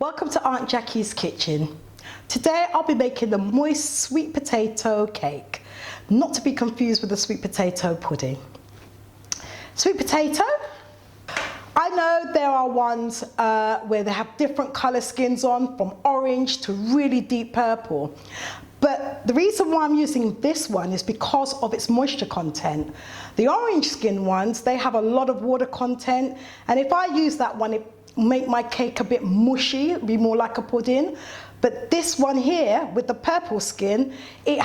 Welcome to Aunt Jackie's kitchen. Today I'll be making the moist sweet potato cake, not to be confused with the sweet potato pudding. Sweet potato, I know there are ones where they have different colour skins on, from orange to really deep purple. But the reason why I'm using this one is because of its moisture content. The orange skin ones, they have a lot of water content, and if I use that one, it make my cake a bit mushy, it'd be more like a pudding. But this one here with the purple skin, it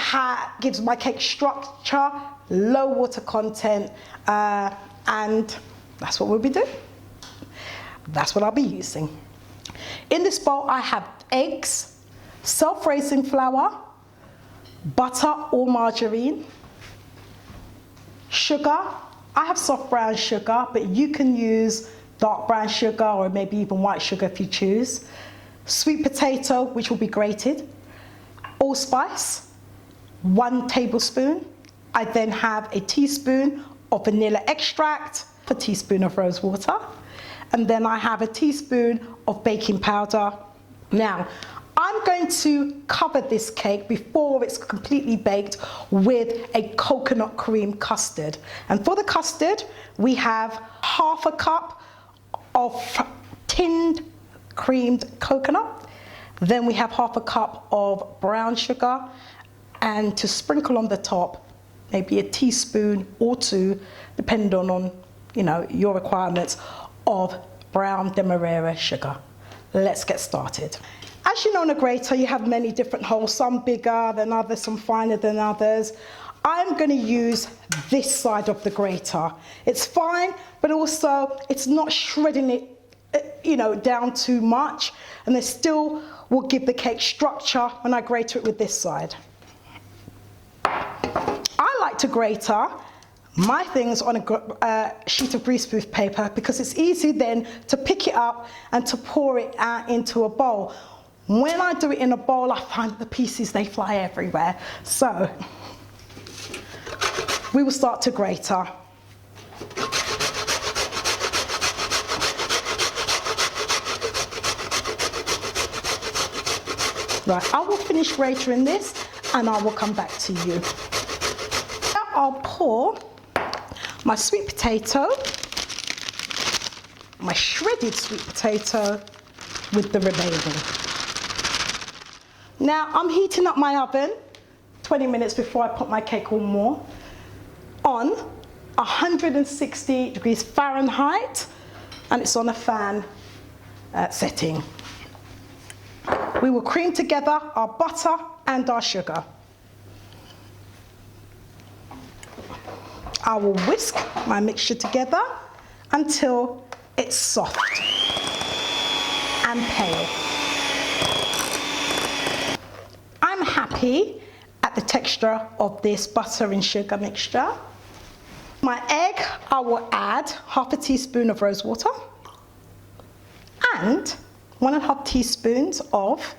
gives my cake structure, low water content, and that's what we'll be doing. That's what I'll be using. In this bowl I have eggs, self-raising flour, butter or margarine, sugar. I have soft brown sugar, but you can use dark brown sugar or maybe even white sugar if you choose. Sweet potato, which will be grated. Allspice, 1 tablespoon. I then have a teaspoon of vanilla extract, a teaspoon of rose water, and then I have a teaspoon of baking powder. Now, I'm going to cover this cake before it's completely baked with a coconut cream custard. And for the custard, we have half a cup of tinned creamed coconut. Then we have half a cup of brown sugar, and to sprinkle on the top, maybe a teaspoon or 2, depending on your requirements, of brown demerara sugar. Let's get started. As you know, on a grater, you have many different holes, some bigger than others, some finer than others. I'm going to use this side of the grater. It's fine, but also it's not shredding it, down too much, and it still will give the cake structure when I grate it with this side. I like to grater my things on a sheet of greaseproof paper because it's easy then to pick it up and to pour it out into a bowl. When I do it in a bowl, I find the pieces, they fly everywhere. So we will start to grater. Right, I will finish gratering this and I will come back to you. Now I'll pour my sweet potato, my shredded sweet potato with the remaining. Now I'm heating up my oven 20 minutes before I put my cake on more, on 160 degrees Fahrenheit, and it's on a fan setting. We will cream together our butter and our sugar. I will whisk my mixture together until it's soft and pale. I'm happy at the texture of this butter and sugar mixture. My egg, I will add half a teaspoon of rose water and 1.5 teaspoons of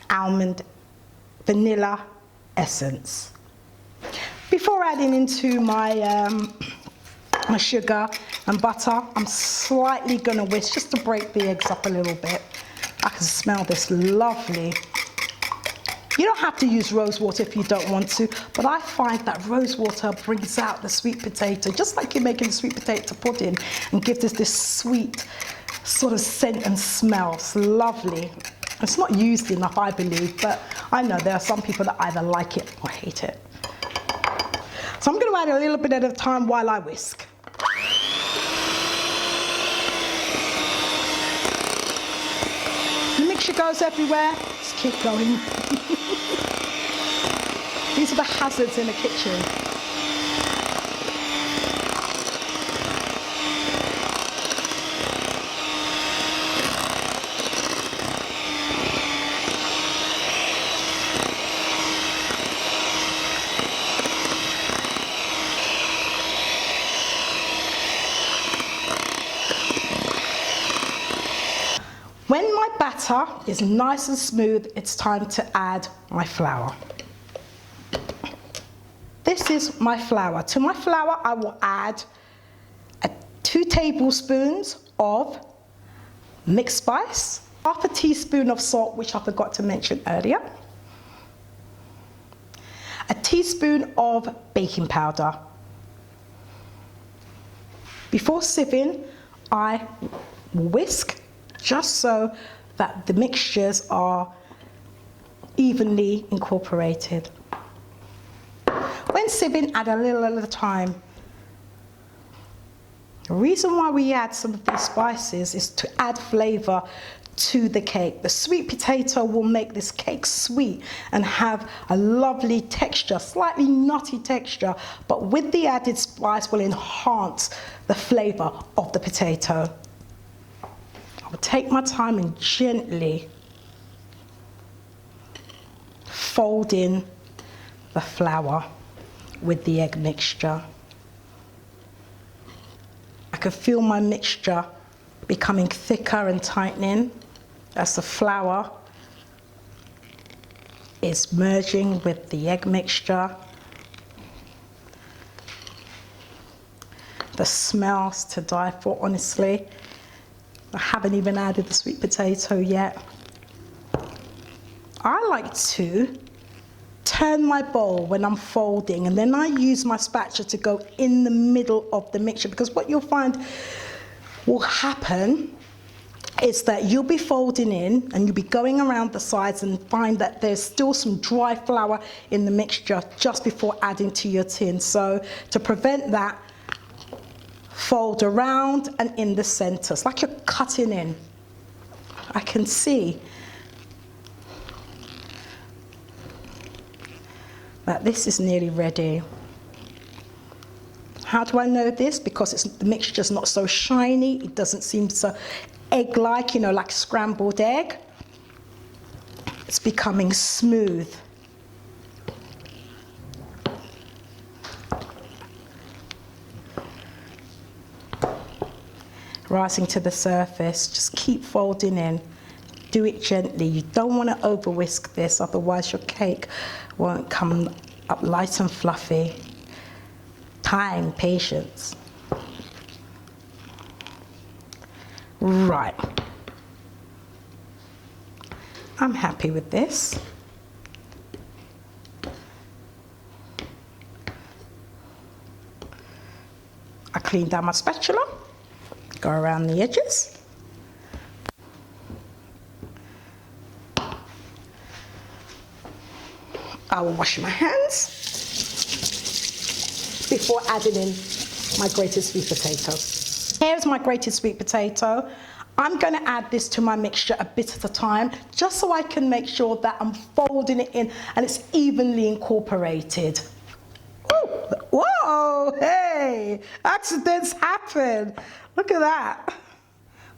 almond vanilla essence. Before adding into my my sugar and butter, I'm slightly going to whisk just to break the eggs up a little bit. I can smell this lovely. You don't have to use rose water if you don't want to, but I find that rose water brings out the sweet potato, just like you're making sweet potato pudding, and gives us this sweet sort of scent and smell. It's lovely. It's not used enough, I believe, but I know there are some people that either like it or hate it. So I'm going to add a little bit at a time while I whisk. The mixture goes everywhere. Just keep going. These are the hazards in the kitchen. When my batter is nice and smooth, it's time to add my flour. This is my flour. To my flour, I will add 2 tablespoons of mixed spice, half a teaspoon of salt, which I forgot to mention earlier, a teaspoon of baking powder. Before sieving, I whisk just so that the mixtures are evenly incorporated. When sieving, add a little at a time. The reason why we add some of these spices is to add flavour to the cake. The sweet potato will make this cake sweet and have a lovely texture, slightly nutty texture, but with the added spice will enhance the flavour of the potato. I will take my time and gently fold in the flour with the egg mixture. I can feel my mixture becoming thicker and tightening as the flour is merging with the egg mixture. The smells to die for, honestly. I haven't even added the sweet potato yet. I like to turn my bowl when I'm folding, and then I use my spatula to go in the middle of the mixture, because what you'll find will happen is that you'll be folding in and you'll be going around the sides and find that there's still some dry flour in the mixture just before adding to your tin. So to prevent that, fold around and in the center. It's like you're cutting in. I can see that this is nearly ready. How do I know this? Because the mixture's not so shiny, it doesn't seem so egg-like, you know, like scrambled egg. It's becoming smooth. Rising to the surface, just keep folding in. Do it gently. You don't want to over whisk this, otherwise your cake won't come up light and fluffy. Time, patience. Right. I'm happy with this. I cleaned down my spatula, go around the edges. I will wash my hands before adding in my grated sweet potato. Here's my grated sweet potato. I'm going to add this to my mixture a bit at a time, just so I can make sure that I'm folding it in and it's evenly incorporated. Ooh, whoa, hey, accidents happen. Look at that.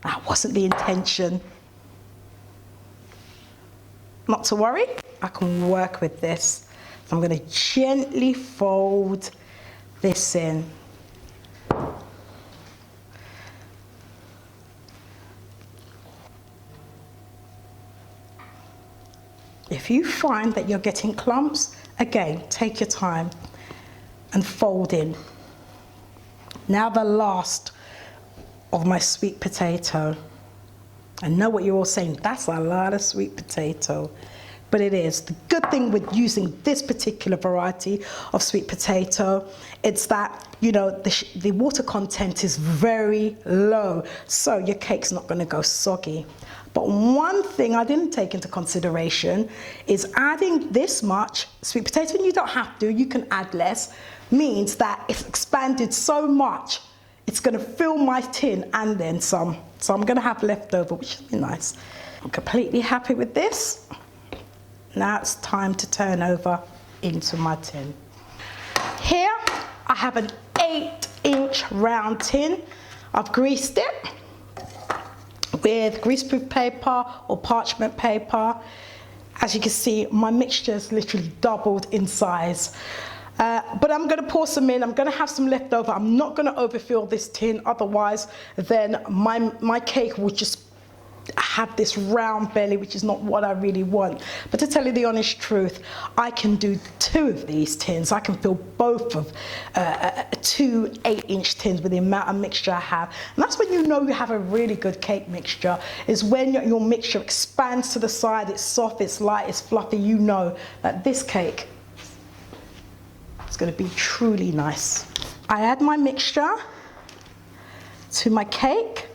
That wasn't the intention. Not to worry, I can work with this. So I'm going to gently fold this in. If you find that you're getting clumps, again, take your time and fold in. Now the last of my sweet potato. I know what you're all saying, that's a lot of sweet potato, but it is. The good thing with using this particular variety of sweet potato, it's that, you know, the water content is very low, so your cake's not gonna go soggy. But one thing I didn't take into consideration is adding this much sweet potato, and you don't have to, you can add less, means that it's expanded so much, it's gonna fill my tin and then some. So I'm gonna have leftover, which should be nice. I'm completely happy with this. Now it's time to turn over into my tin. Here, I have an 8-inch round tin. I've greased it with greaseproof paper or parchment paper. As you can see, my mixture is literally doubled in size. But I'm gonna pour some in, I'm gonna have some left over. I'm not gonna overfill this tin, otherwise then my cake will just have this round belly, which is not what I really want. But to tell you the honest truth, I can do 2 of these tins. I can fill both of 2 8-inch tins with the amount of mixture I have. And that's when you know you have a really good cake mixture, is when your mixture expands to the side, it's soft, it's light, it's fluffy. You know that this cake is going to be truly nice. I add my mixture to my cake.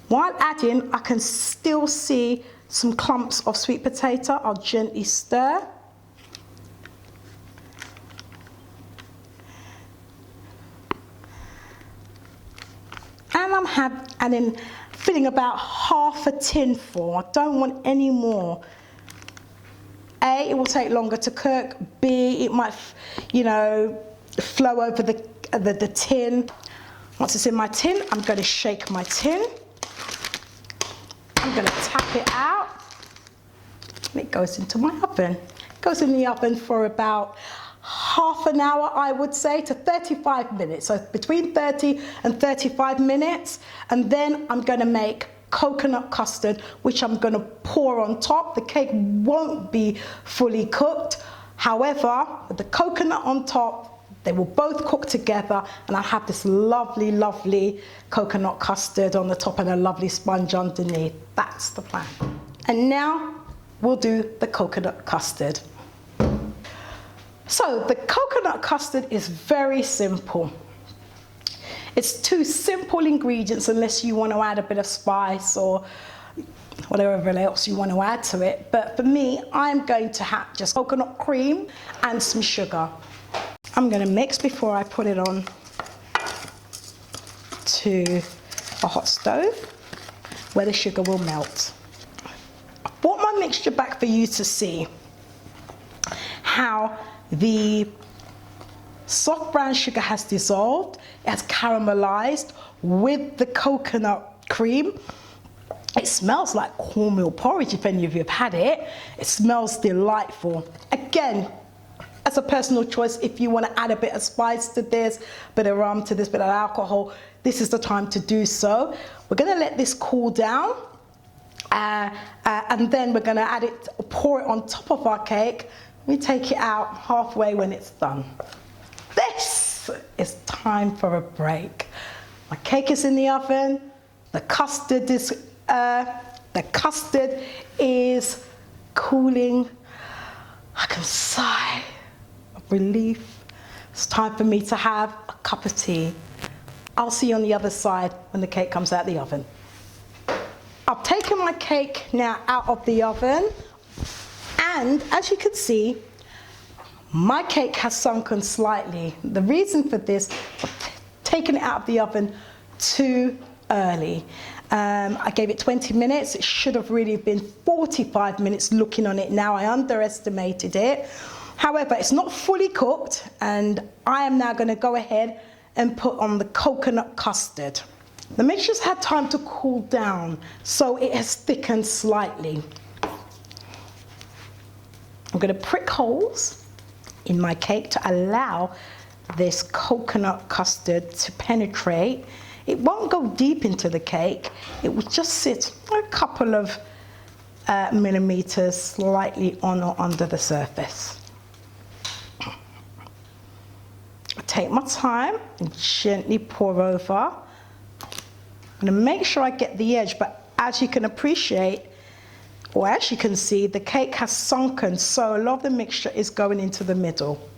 While adding, I can still see some clumps of sweet potato. I'll gently stir. And I'm filling about half a tin full. I don't want any more. A, it will take longer to cook. B, it might, flow over the tin. Once it's in my tin, I'm going to shake my tin. I'm going to tap it out, and it goes into my oven. It goes in the oven for about half an hour, I would say, to 35 minutes. So between 30 and 35 minutes. And then I'm going to make coconut custard, which I'm going to pour on top. The cake won't be fully cooked. However, with the coconut on top, they will both cook together, and I'll have this lovely, lovely coconut custard on the top and a lovely sponge underneath. That's the plan. And now we'll do the coconut custard. So the coconut custard is very simple. It's 2 simple ingredients, unless you want to add a bit of spice or whatever else you want to add to it. But for me, I'm going to have just coconut cream and some sugar. I'm going to mix before I put it on to a hot stove where the sugar will melt. I brought my mixture back for you to see how the soft brown sugar has dissolved, it has caramelized with the coconut cream. It smells like cornmeal porridge if any of you have had it. It smells delightful. Again, as a personal choice, if you want to add a bit of spice to this, bit of rum to this, bit of alcohol, this is the time to do so. We're going to let this cool down, and then we're going to add it, pour it on top of our cake. We take it out halfway when it's done. This is time for a break. My cake is in the oven. The custard is cooling. I can sigh of relief. It's time for me to have a cup of tea. I'll see you on the other side when the cake comes out of the oven. I've taken my cake now out of the oven, and as you can see, my cake has sunken slightly. The reason for this, I've taken it out of the oven too early. I gave it 20 minutes. It should have really been 45 minutes looking on it now. I underestimated it. However, it's not fully cooked, and I am now going to go ahead and put on the coconut custard. The mixture's had time to cool down, so it has thickened slightly. I'm going to prick holes in my cake to allow this coconut custard to penetrate. It won't go deep into the cake. It will just sit a couple of millimeters slightly on or under the surface. I take my time and gently pour over. I'm going to make sure I get the edge, but as you can appreciate, or as you can see, the cake has sunken, so a lot of the mixture is going into the middle.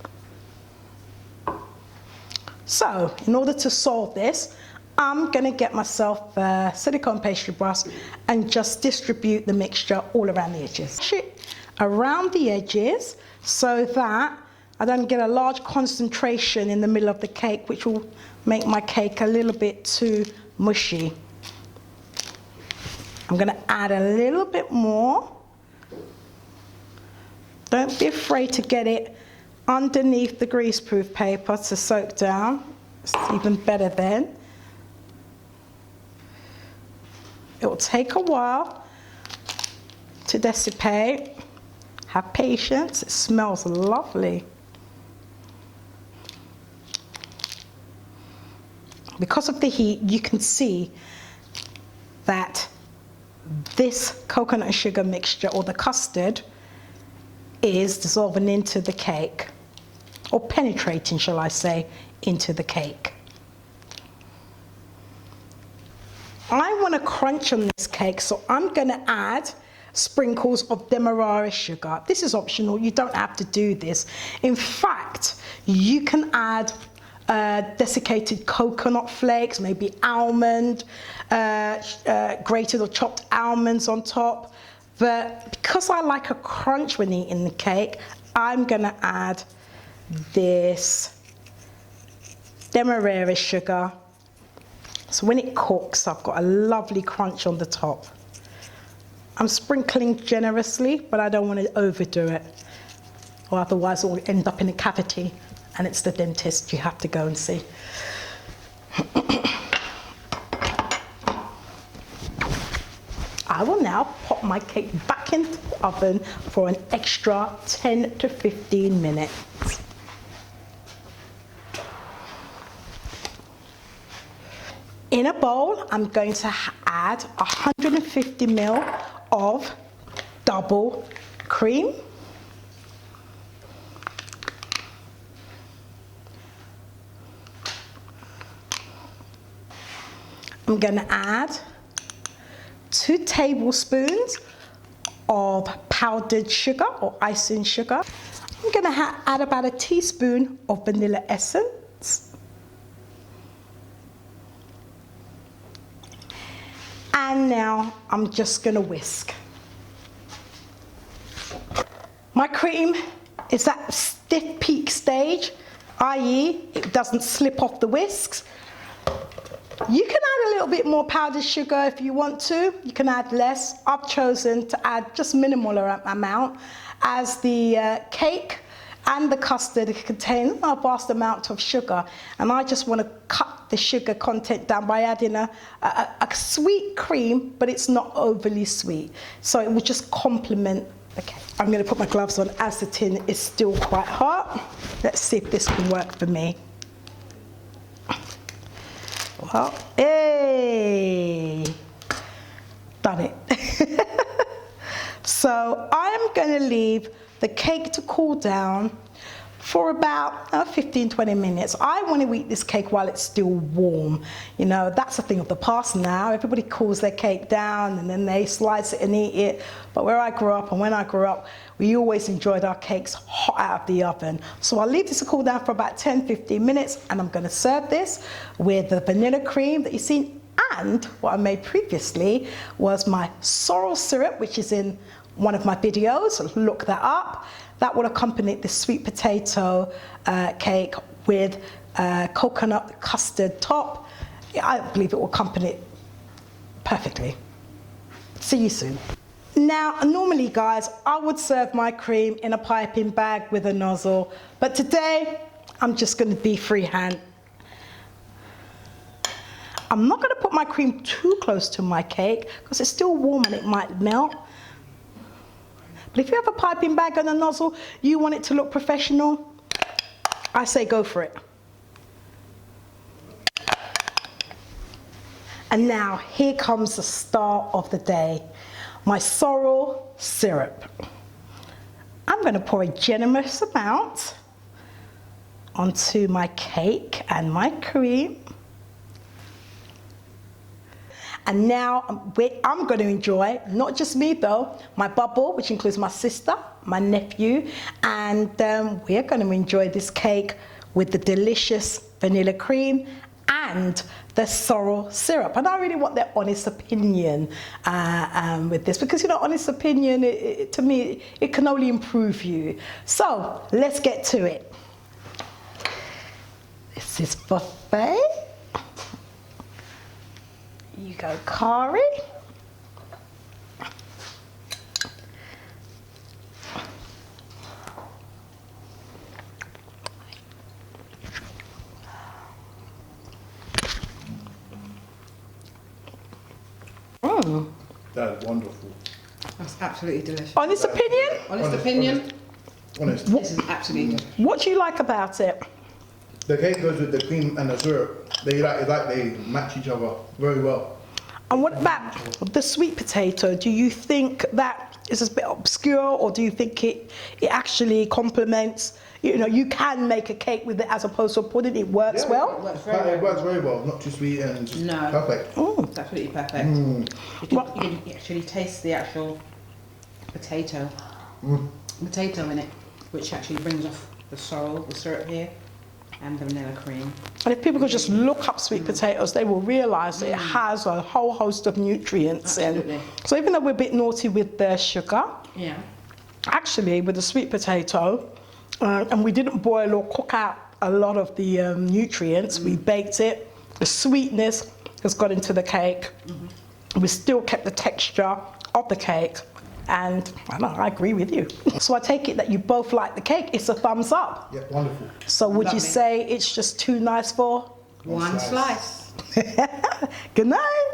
So, in order to solve this, I'm going to get myself a silicone pastry brush and just distribute the mixture all around the edges. Push it around the edges so that I don't get a large concentration in the middle of the cake, which will make my cake a little bit too mushy. I'm going to add a little bit more. Don't be afraid to get it underneath the greaseproof paper to soak down. It's even better then. It will take a while to dissipate. Have patience, it smells lovely. Because of the heat, you can see that this coconut and sugar mixture, or the custard, is dissolving into the cake, or penetrating, shall I say, into the cake. I want a crunch on this cake, so I'm going to add sprinkles of demerara sugar. This is optional, you don't have to do this. In fact, you can add desiccated coconut flakes, maybe almond, grated or chopped almonds on top. But because I like a crunch when eating the cake, I'm going to add this demerara sugar. So when it cooks, I've got a lovely crunch on the top. I'm sprinkling generously, but I don't want to overdo it, or otherwise it will end up in a cavity, and it's the dentist you have to go and see. I will now pop my cake back into the oven for an extra 10 to 15 minutes. In a bowl, I'm going to add 150 ml of double cream. I'm going to add 2 tablespoons of powdered sugar or icing sugar. I'm going to add about a teaspoon of vanilla essence. And now I'm just going to whisk. My cream is at stiff peak stage, i.e. it doesn't slip off the whisks. You can add a little bit more powdered sugar if you want to. You can add less. I've chosen to add just minimal amount, as the cake and the custard contain a vast amount of sugar, and I just want to cut the sugar content down by adding a sweet cream, but it's not overly sweet, so it will just complement the cake. I'm going to put my gloves on as the tin is still quite hot. Let's see if this can work for me. Well, hey, done it. So I'm going to leave the cake to cool down for about 15-20 minutes. I want to eat this cake while it's still warm. You know, that's a thing of the past now. Everybody cools their cake down and then they slice it and eat it. But where I grew up and when I grew up, we always enjoyed our cakes hot out of the oven. So I'll leave this to cool down for about 10-15 minutes, and I'm going to serve this with the vanilla cream that you've seen, and what I made previously was my sorrel syrup, which is in one of my videos. Look that up. That will accompany the sweet potato cake with coconut custard top. I believe it will accompany it perfectly. See you soon. Now, normally guys, I would serve my cream in a piping bag with a nozzle, but today I'm just going to be freehand. I'm not going to put my cream too close to my cake because it's still warm and it might melt. But if you have a piping bag and a nozzle, you want it to look professional, I say go for it. And now here comes the star of the day, my sorrel syrup. I'm going to pour a generous amount onto my cake and my cream. And now I'm going to enjoy, not just me though, my bubble, which includes my sister, my nephew, and we're going to enjoy this cake with the delicious vanilla cream and the sorrel syrup. And I really want their honest opinion with this, because, you know, honest opinion, to me, it can only improve you. So let's get to it. This is buffet. You go, Kari. That is wonderful. That's absolutely delicious. Honest opinion? Honest opinion? Honest. This is absolutely delicious. What do you like about it? The cake goes with the cream and the syrup. They match each other very well. And what about the sweet potato? Do you think that is a bit obscure, or do you think it actually complements? You know, you can make a cake with it as opposed to a pudding. It works Yeah, well. It works very well. It works very well. Not too sweet and just No. perfect. It's absolutely perfect. You can actually taste the actual potato in it, which actually brings off the sorrel, the syrup here, and the vanilla cream. And if people could just look up sweet potatoes, they will realise that it has a whole host of nutrients. Absolutely. And so even though we're a bit naughty with the sugar, Yeah. actually with the sweet potato, and we didn't boil or cook out a lot of the nutrients, we baked it, the sweetness has got into the cake, we still kept the texture of the cake, and I agree with you. So I take it that you both like the cake. It's a thumbs up. Yeah, wonderful. So would you Lovely. say it's just too nice for? One slice. Good night.